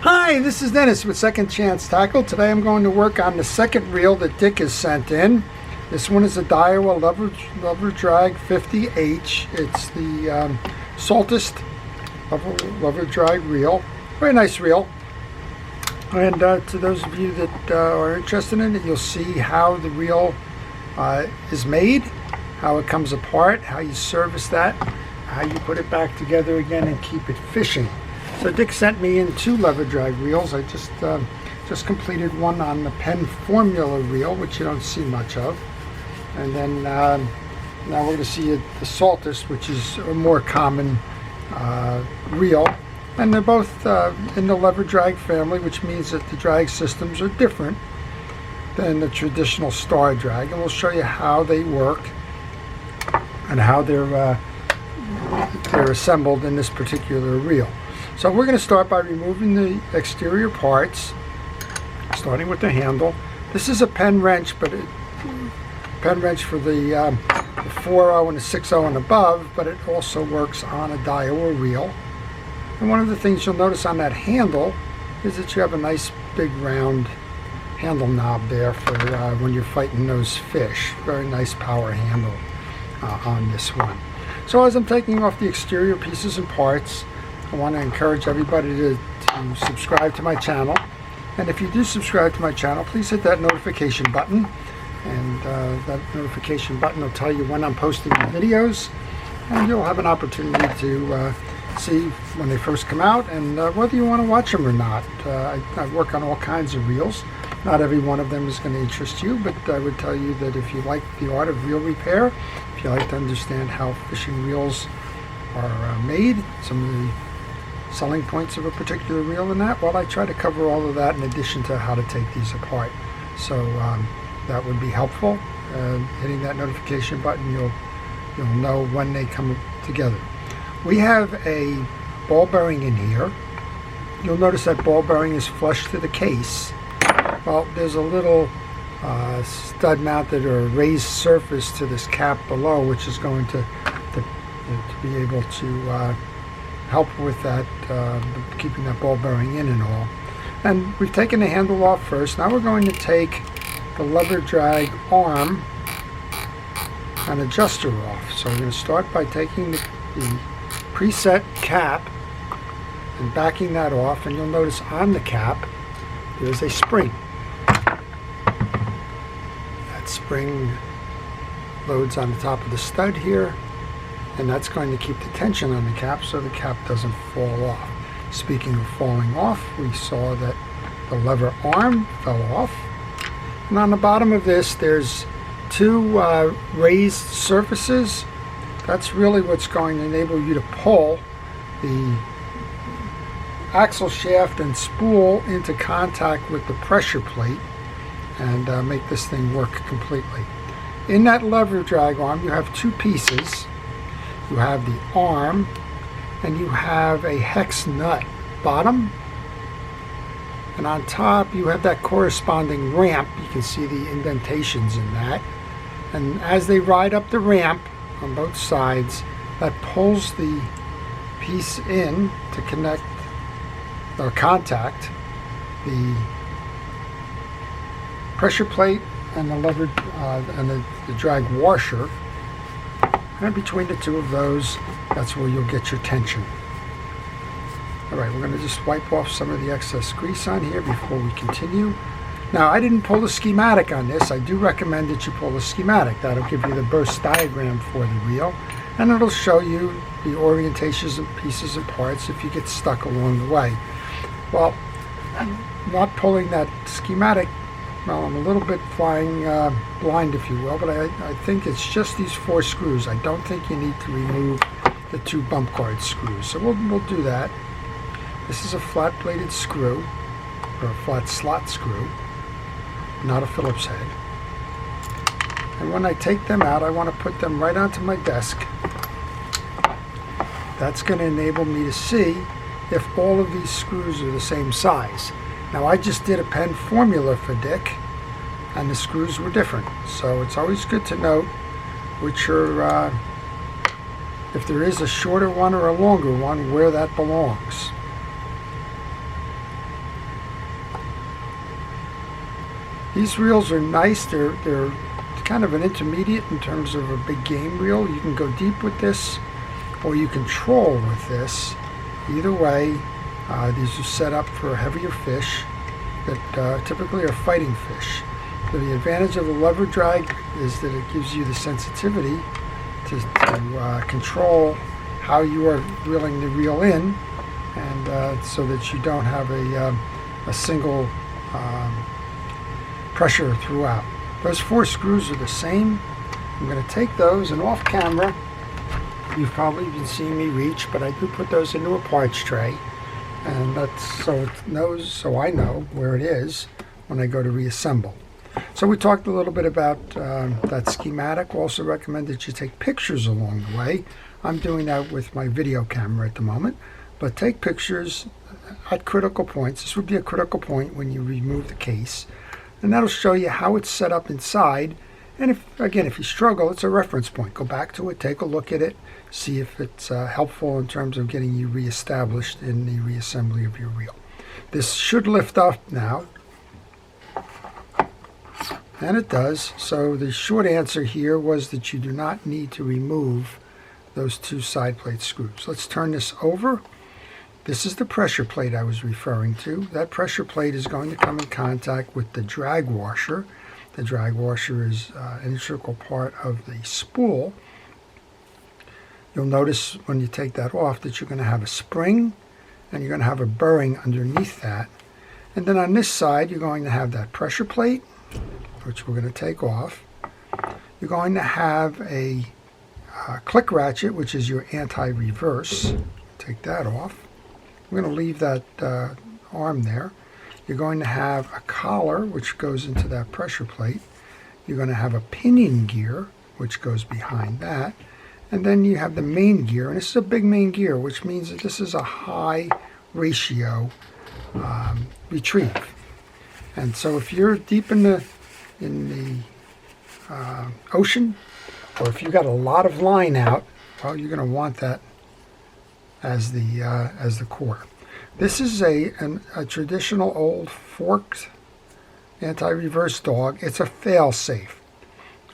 Hi, this is Dennis with Second Chance Tackle. Today I'm going to work on the second reel that Dick has sent in. This one is a Daiwa Lever Drag 50H. It's the Saltist lever drag reel. Very nice reel. And to those of you that are interested in it, you'll see how the reel is made, how it comes apart, how you service that, how you put it back together again and keep it fishing. So Dick sent me in 2 lever drag reels. I just completed one on the Penn formula reel, which you don't see much of. And then now we're going to see the Saltist, which is a more common reel. And they're both in the lever drag family, which means that the drag systems are different than the traditional star drag. And we'll show you how they work and how they're assembled in this particular reel. So we're going to start by removing the exterior parts, starting with the handle. This is a Penn wrench, but Penn wrench for the 4.0 and the 6.0 and above, but it also works on a Daiwa reel. And one of the things you'll notice on that handle is that you have a nice big round handle knob there for when you're fighting those fish. Very nice power handle on this one. So as I'm taking off the exterior pieces and parts, I want to encourage everybody to subscribe to my channel. And if you do subscribe to my channel, please hit that notification button. And that notification button will tell you when I'm posting the videos. And you'll have an opportunity to see when they first come out and whether you want to watch them or not. I work on all kinds of reels. Not every one of them is going to interest you, but I would tell you that if you like the art of reel repair, if you like to understand how fishing reels are made, some of the selling points of a particular reel and that, well, I try to cover all of that in addition to how to take these apart. So that would be helpful. Hitting that notification button, you'll know when they come together. We have a ball bearing in here. You'll notice that ball bearing is flush to the case. Well, there's a little stud mounted or raised surface to this cap below, which is going to be able to help with that, keeping that ball bearing in and all. And we've taken the handle off first. Now we're going to take the lever drag arm and adjuster off. So we're going to start by taking the preset cap and backing that off, and you'll notice on the cap there's a spring. That spring loads on the top of the stud here, and that's going to keep the tension on the cap so the cap doesn't fall off. Speaking of falling off, we saw that the lever arm fell off, and on the bottom of this there's 2 raised surfaces. That's really what's going to enable you to pull the axle shaft and spool into contact with the pressure plate and make this thing work completely. In that lever drag arm you have 2 pieces. You have the arm and you have a hex nut bottom, and on top you have that corresponding ramp. You can see the indentations in that, and as they ride up the ramp on both sides, that pulls the piece in to connect or contact the pressure plate and the lever and the drag washer. And between the 2 of those, that's where you'll get your tension. Alright, we're going to just wipe off some of the excess grease on here before we continue. Now, I didn't pull the schematic on this. I do recommend that you pull the schematic. That'll give you the burst diagram for the reel, and it'll show you the orientations and pieces and parts if you get stuck along the way. Well, not pulling that schematic, well, I'm a little bit flying blind, if you will, but I think it's just these 4 screws. I don't think you need to remove the 2 bump guard screws, so we'll do that. This is a flat bladed screw, or a flat slot screw, not a Phillips head. And when I take them out, I want to put them right onto my desk. That's going to enable me to see if all of these screws are the same size. Now, I just did a Penn formula for Dick, and the screws were different. So it's always good to note which are, if there is a shorter one or a longer one, where that belongs. These reels are nice. They're kind of an intermediate in terms of a big game reel. You can go deep with this, or you can troll with this. Either way, these are set up for heavier fish that typically are fighting fish. So the advantage of the lever drag is that it gives you the sensitivity to control how you are reeling the reel in, and so that you don't have a single pressure throughout. Those 4 screws are the same. I'm going to take those, and off camera, you've probably been seeing me reach, but I do put those into a parts tray, and that's so I know where it is when I go to reassemble. So we talked a little bit about that schematic. We also recommend that you take pictures along the way. I'm doing that with my video camera at the moment, but take pictures at critical points. This would be a critical point when you remove the case, and that'll show you how it's set up inside. And if you struggle, it's a reference point. Go back to it, take a look at it, see if it's helpful in terms of getting you reestablished in the reassembly of your reel. This should lift up now, and it does. So the short answer here was that you do not need to remove those 2 side plate screws. Let's turn this over. This is the pressure plate I was referring to. That pressure plate is going to come in contact with the drag washer. The drag washer is an integral part of the spool. You'll notice when you take that off that you're going to have a spring, and you're going to have a burring underneath that. And then on this side, you're going to have that pressure plate, which we're going to take off. You're going to have a click ratchet, which is your anti-reverse. Take that off. We're going to leave that arm there. You're going to have a collar, which goes into that pressure plate. You're going to have a pinion gear, which goes behind that. And then you have the main gear, and this is a big main gear, which means that this is a high ratio retrieve. And so if you're deep in the ocean, or if you've got a lot of line out, well, you're going to want that as the core. This is a traditional old forked anti-reverse dog. It's a fail-safe.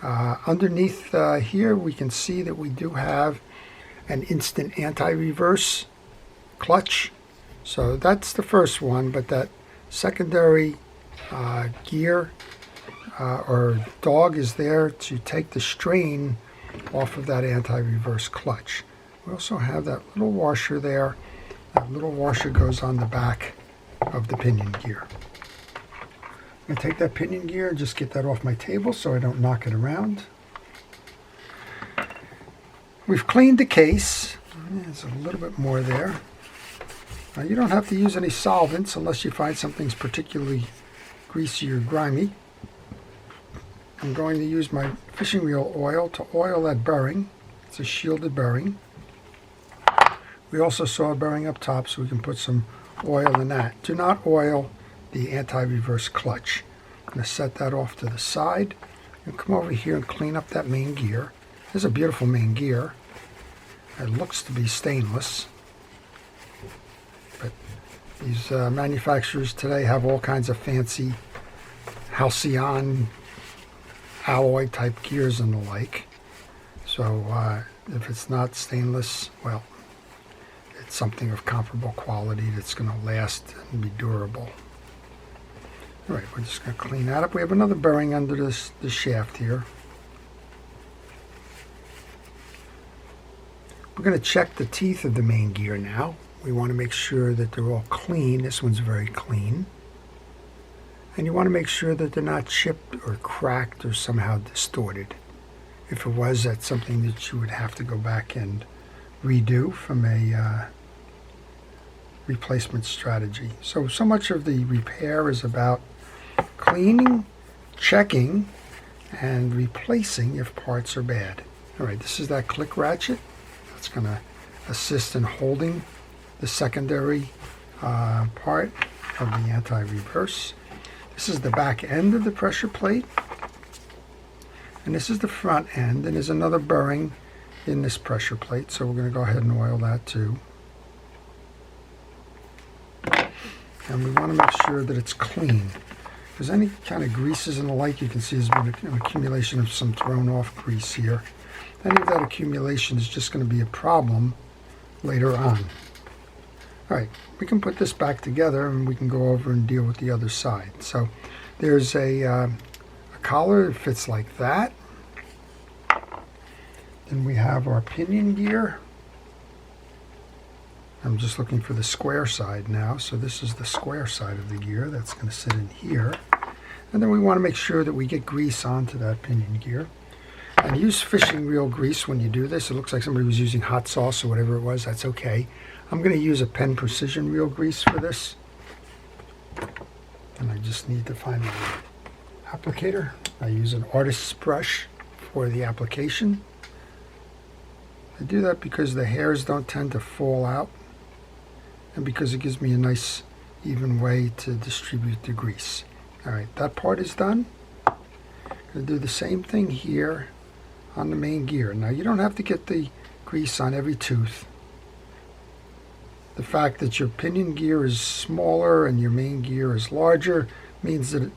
Underneath here, we can see that we do have an instant anti-reverse clutch. So that's the first one, but that secondary gear or dog is there to take the strain off of that anti-reverse clutch. We also have that little washer there. That little washer goes on the back of the pinion gear. I'm going to take that pinion gear and just get that off my table so I don't knock it around. We've cleaned the case. There's a little bit more there. You don't have to use any solvents unless you find something's particularly greasy or grimy. I'm going to use my fishing reel oil to oil that bearing. It's a shielded bearing. We also saw a bearing up top, so we can put some oil in that. Do not oil the anti-reverse clutch. I'm going to set that off to the side and come over here and clean up that main gear. This is a beautiful main gear. It looks to be stainless, but these manufacturers today have all kinds of fancy halcyon alloy type gears and the like. So if it's not stainless, well, it's something of comparable quality that's going to last and be durable. All right, we're just going to clean that up. We have another bearing under this shaft here. We're going to check the teeth of the main gear now. We want to make sure that they're all clean. This one's very clean. And you want to make sure that they're not chipped or cracked or somehow distorted. If it was, that's something that you would have to go back and redo from a replacement strategy. So much of the repair is about cleaning, checking, and replacing if parts are bad. All right, this is that click ratchet. It's going to assist in holding the secondary part of the anti-reverse. This is the back end of the pressure plate, and this is the front end, and there's another bearing in this pressure plate, so we're going to go ahead and oil that too. And we want to make sure that it's clean. because any kind of greases and the like, you can see there's been an accumulation of some thrown off grease here. Any of that accumulation is just going to be a problem later on. Alright, we can put this back together and we can go over and deal with the other side. So there's a collar that fits like that. Then we have our pinion gear. I'm just looking for the square side now, so this is the square side of the gear that's going to sit in here. And then we want to make sure that we get grease onto that pinion gear. And use fishing reel grease when you do this. It looks like somebody was using hot sauce or whatever it was. That's okay. I'm going to use a Penn Precision reel grease for this. And I just need to find my applicator. I use an artist's brush for the application. I do that because the hairs don't tend to fall out, and because it gives me a nice even way to distribute the grease. Alright, that part is done. I'm going to do the same thing here on the main gear. Now you don't have to get the grease on every tooth. The fact that your pinion gear is smaller and your main gear is larger means that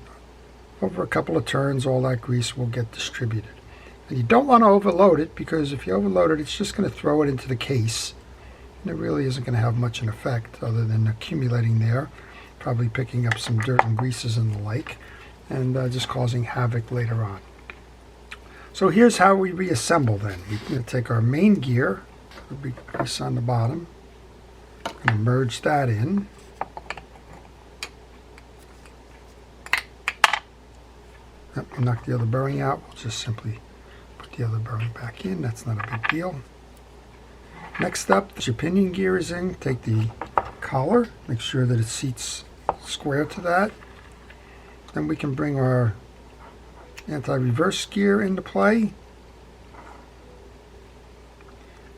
over a couple of turns all that grease will get distributed. And you don't want to overload it, because if you overload it, it's just going to throw it into the case. And it really isn't going to have much an effect other than accumulating there, probably picking up some dirt and greases and the like, and just causing havoc later on. So here's how we reassemble then. We're going to take our main gear, the big grease on the bottom, and merge that in. Yep, we knock the other bearing out. We'll just simply put the other bearing back in. That's not a big deal. Next up, your pinion gear is in. Take the collar, make sure that it seats square to that. Then we can bring our anti-reverse gear into play.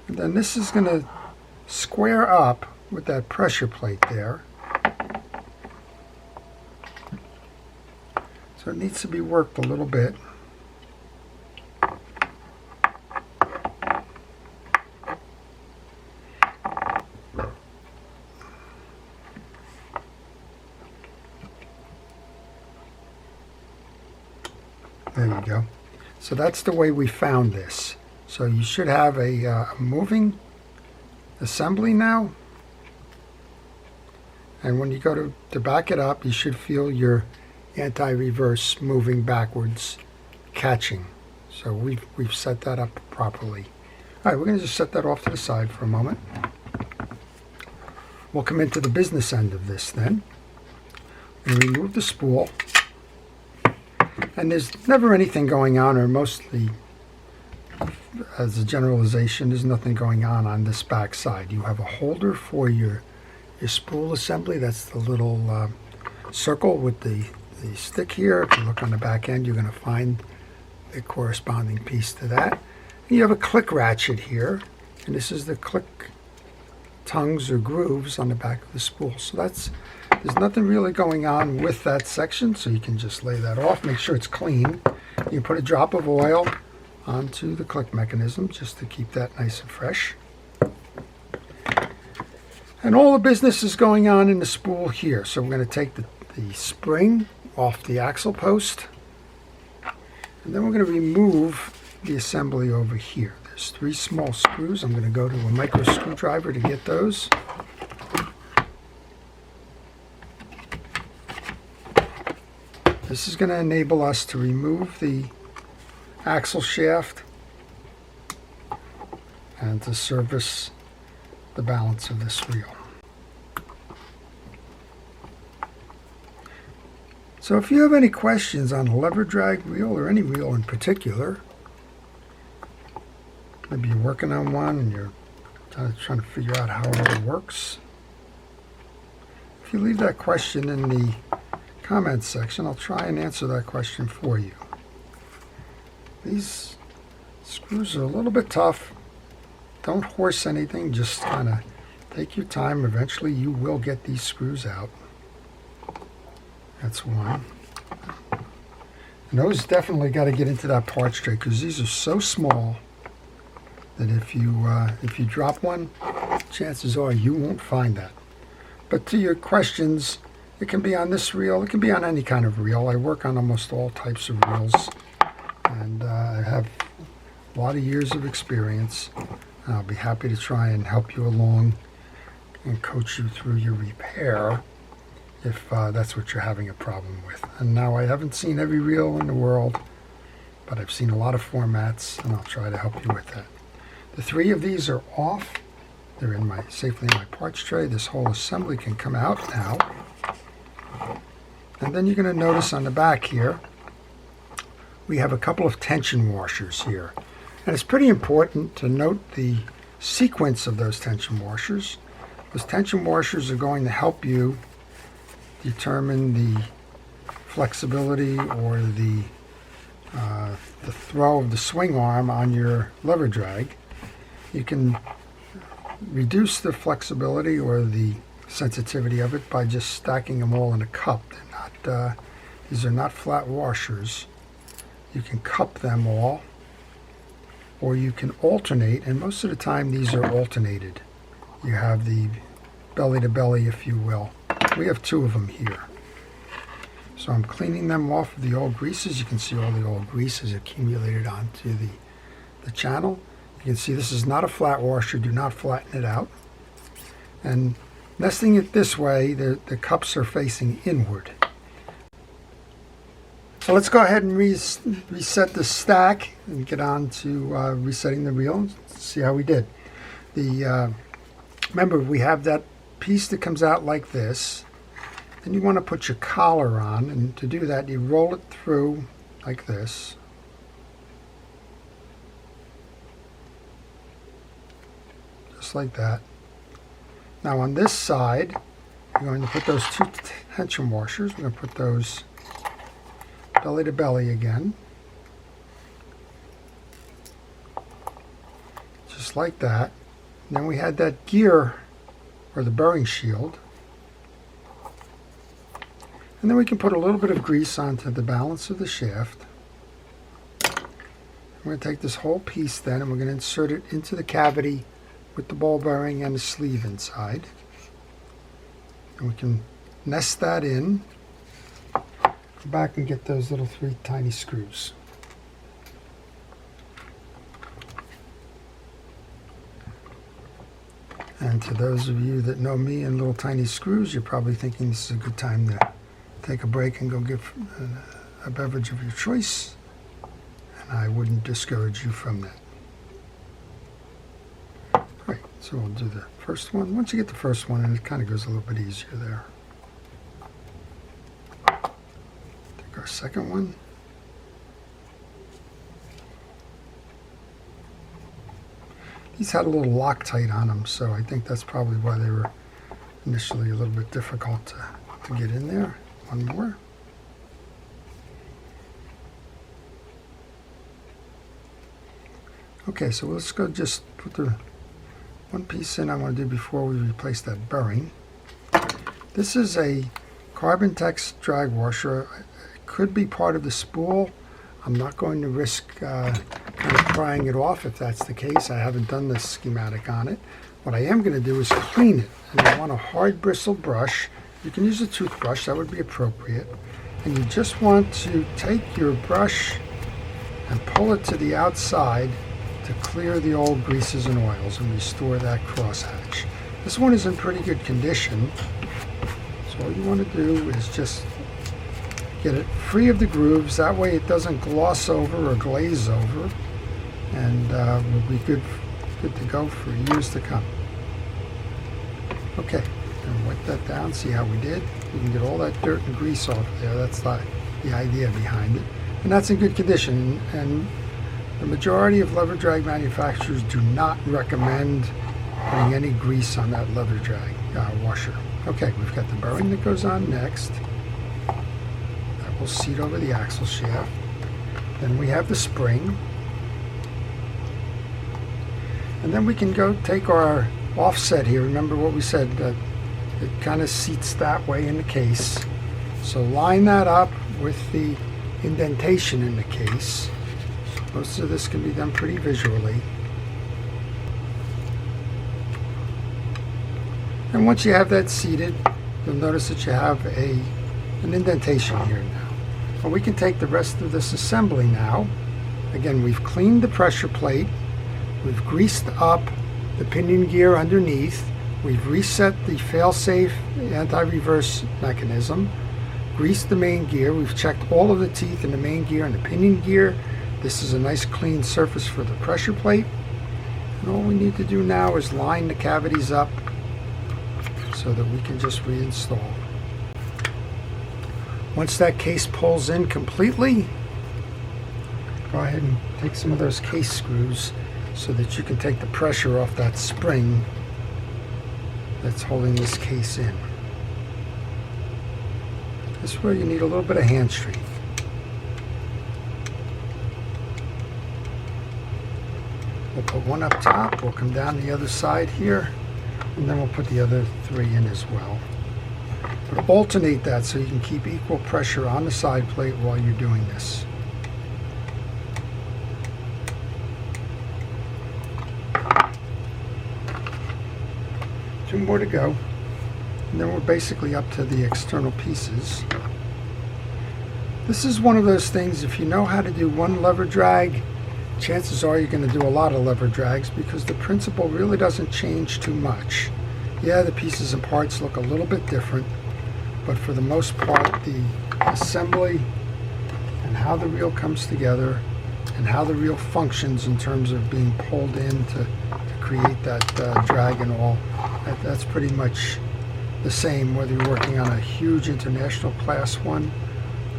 And then this is going to square up with that pressure plate there. So it needs to be worked a little bit. There you go. So that's the way we found this. So you should have a moving assembly now. And when you go to back it up, you should feel your anti-reverse moving backwards catching. So we've set that up properly. All right, we're going to just set that off to the side for a moment. We'll come into the business end of this then and remove the spool. And there's never anything going on, or mostly, as a generalization, there's nothing going on this back side. You have a holder for your spool assembly. That's the little circle with the stick here. If you look on the back end, you're going to find the corresponding piece to that. And you have a click ratchet here, and this is the click tongues or grooves on the back of the spool. So there's nothing really going on with that section, so you can just lay that off. Make sure it's clean. You put a drop of oil onto the click mechanism just to keep that nice and fresh. And all the business is going on in the spool here. So we're going to take the spring off the axle post, and then we're going to remove the assembly over here. There's 3 small screws. I'm going to go to a micro screwdriver to get those. This is going to enable us to remove the axle shaft and to service the balance of this reel. So if you have any questions on a lever drag reel, or any reel in particular, maybe you're working on one and you're trying to figure out how it all works, if you leave that question in the comments section, I'll try and answer that question for you. These screws are a little bit tough. Don't horse anything, just kind of take your time. Eventually you will get these screws out. That's one. And those definitely got to get into that part straight, because these are so small that if you drop one, chances are you won't find that. But to your questions, It can be on this reel. It can be on any kind of reel. I work on almost all types of reels, and I have a lot of years of experience. I'll be happy to try and help you along and coach you through your repair if that's what you're having a problem with. And now I haven't seen every reel in the world, but I've seen a lot of formats, and I'll try to help you with that. The 3 of these are off. They're in safely in my parts tray. This whole assembly can come out now. And then you're going to notice on the back here, we have a couple of tension washers here. And it's pretty important to note the sequence of those tension washers. Those tension washers are going to help you determine the flexibility or the throw of the swing arm on your lever drag. You can reduce the flexibility or the sensitivity of it by just stacking them all in a cup. They're not, these are not flat washers. You can cup them all, or you can alternate, and most of the time these are alternated. You have the belly to belly, if you will. We have 2 of them here. So I'm cleaning them off of the old greases. You can see all the old grease is accumulated onto the channel. You can see this is not a flat washer. Do not flatten it out. And nesting it this way, the cups are facing inward. So let's go ahead and reset the stack and get on to resetting the reel and see how we did. Remember, we have that piece that comes out like this, and you want to put your collar on, and to do that you roll it through like this. Just like that. Now on this side, you're going to put those 2 tension washers. We're going to put those belly to belly again. Just like that. And then we had that gear, or the bearing shield. And then we can put a little bit of grease onto the balance of the shaft. We're going to take this whole piece then, and we're going to insert it into the cavity with the ball bearing and the sleeve inside. And we can nest that in. Go back and get those little 3 tiny screws. And to those of you that know me and little tiny screws, you're probably thinking this is a good time to take a break and go get a beverage of your choice. And I wouldn't discourage you from that. All right, so we'll do the first one. Once you get the first one, and it kind of goes a little bit easier there. Take our second one. These had a little Loctite on them, so I think that's probably why they were initially a little bit difficult to get in there. One more. Okay, so let's go just put the one piece in I want to do before we replace that bearing. This is a Carbon-Tex drag washer. It could be part of the spool. I'm not going to risk kind of prying it off if that's the case. I haven't done this schematic on it. What I am going to do is clean it. And you want a hard bristle brush. You can use a toothbrush, that would be appropriate. And you just want to take your brush and pull it to the outside to clear the old greases and oils and restore that crosshatch. This one is in pretty good condition. So all you want to do is just get it free of the grooves. That way it doesn't gloss over or glaze over, and will be good to go for years to come. Okay, and wipe that down, see how we did. We can get all that dirt and grease off there. That's the idea behind it. And that's in good condition. And the majority of lever drag manufacturers do not recommend putting any grease on that lever drag washer. Okay, we've got the bearing that goes on next. That will seat over the axle shaft. Then we have the spring. And then we can go take our offset here. Remember what we said, that it kind of seats that way in the case. So line that up with the indentation in the case. Most of this can be done pretty visually. And once you have that seated, you'll notice that you have an indentation here now. Well, we can take the rest of this assembly now. Again, we've cleaned the pressure plate, we've greased up the pinion gear underneath, we've reset the fail-safe anti-reverse mechanism, greased the main gear, we've checked all of the teeth in the main gear and the pinion gear. This is a nice clean surface for the pressure plate. And all we need to do now is line the cavities up so that we can just reinstall. Once that case pulls in completely, go ahead and take some of those case screws so that you can take the pressure off that spring that's holding this case in. This is where you need a little bit of hand strength. We'll put one up top, we'll come down the other side here, and then we'll put the other 3 in as well. But alternate that so you can keep equal pressure on the side plate while you're doing this. Two more to go, and then we're basically up to the external pieces. This is one of those things, if you know how to do one lever drag, chances are you're going to do a lot of lever drags because the principle really doesn't change too much. Yeah, the pieces and parts look a little bit different, but for the most part, the assembly and how the reel comes together and how the reel functions in terms of being pulled in to create that drag and all, that's pretty much the same whether you're working on a huge international class one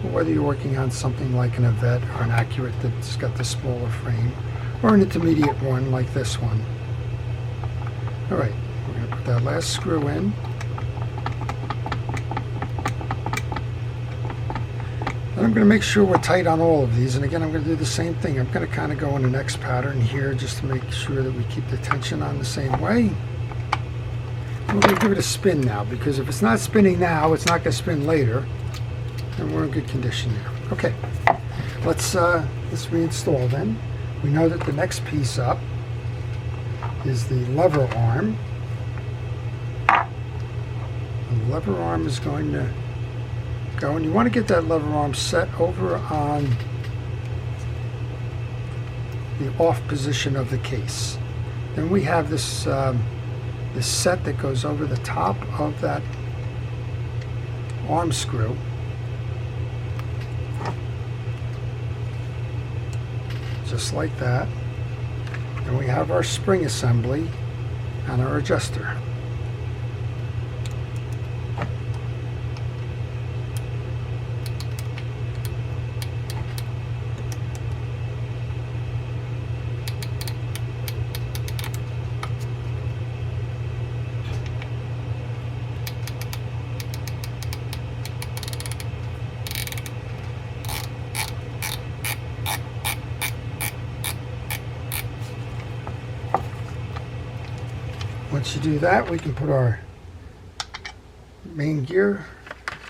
or whether you're working on something like an Avette or an Accurate that's got the smaller frame, or an intermediate one like this one. Alright, we're going to put that last screw in. And I'm going to make sure we're tight on all of these, and again I'm going to do the same thing. I'm going to kind of go in an X pattern here just to make sure that we keep the tension on the same way. And we're going to give it a spin now, because if it's not spinning now, it's not going to spin later. And we're in good condition there. Okay, let's reinstall then. We know that the next piece up is the lever arm. And the lever arm is going to go, and you want to get that lever arm set over on the off position of the case. Then we have this this set that goes over the top of that arm screw. Just like that. And we have our spring assembly and our adjuster. Once you do that, we can put our main gear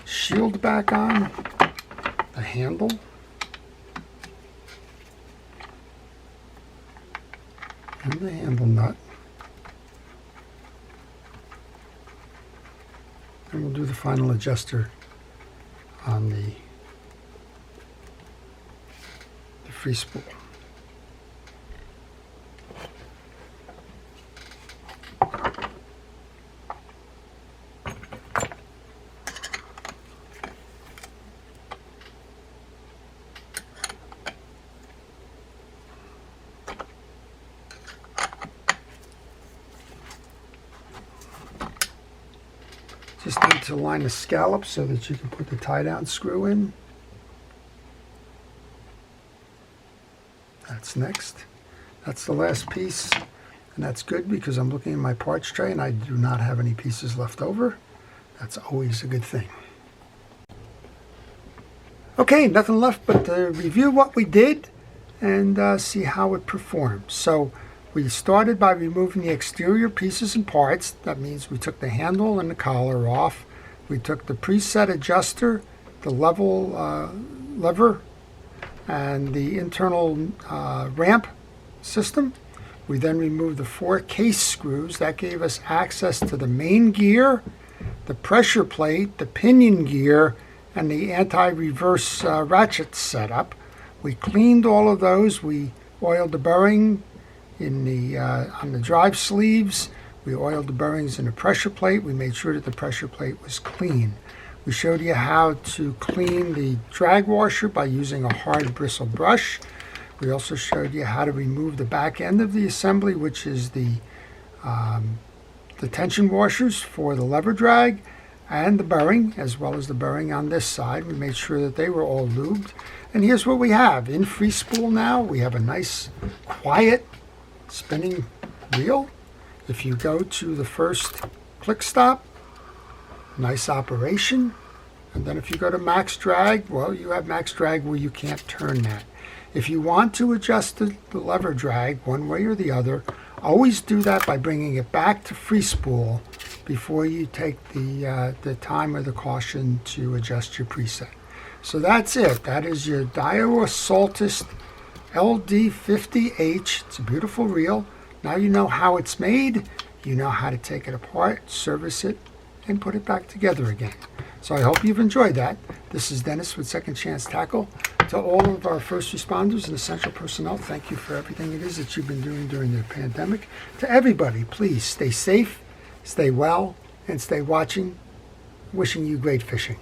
shield back on, the handle, and the handle nut. And we'll do the final adjuster on the free spool. Just need to line the scallop so that you can put the tie-down screw in. That's next. That's the last piece, and that's good because I'm looking at my parts tray and I do not have any pieces left over. That's always a good thing. Okay, nothing left but to review what we did and see how it performed. So we started by removing the exterior pieces and parts. That means we took the handle and the collar off. We took the preset adjuster, the lever, and the internal ramp system. We then removed the 4 case screws. That gave us access to the main gear, the pressure plate, the pinion gear, and the anti-reverse ratchet setup. We cleaned all of those. We oiled the bearing in the on the drive sleeves. We oiled the bearings in the pressure plate. We made sure that the pressure plate was clean. We showed you how to clean the drag washer by using a hard bristle brush. We also showed you how to remove the back end of the assembly, which is the tension washers for the lever drag and the bearing, as well as the bearing on this side. We made sure that they were all lubed. And here's what we have. In free spool now, we have a nice, quiet, spinning reel. If you go to the first click stop, nice operation. And then if you go to max drag, well, you have max drag where you can't turn that. If you want to adjust the lever drag one way or the other, always do that by bringing it back to free spool before you take the time or the caution to adjust your preset. So that's it. That is your Daiwa Saltist LD50H. It's a beautiful reel. Now you know how it's made. You know how to take it apart, service it, and put it back together again. So I hope you've enjoyed that. This is Dennis with Second Chance Tackle. To all of our first responders and essential personnel, thank you for everything it is that you've been doing during the pandemic. To everybody, please stay safe, stay well, and stay watching. Wishing you great fishing.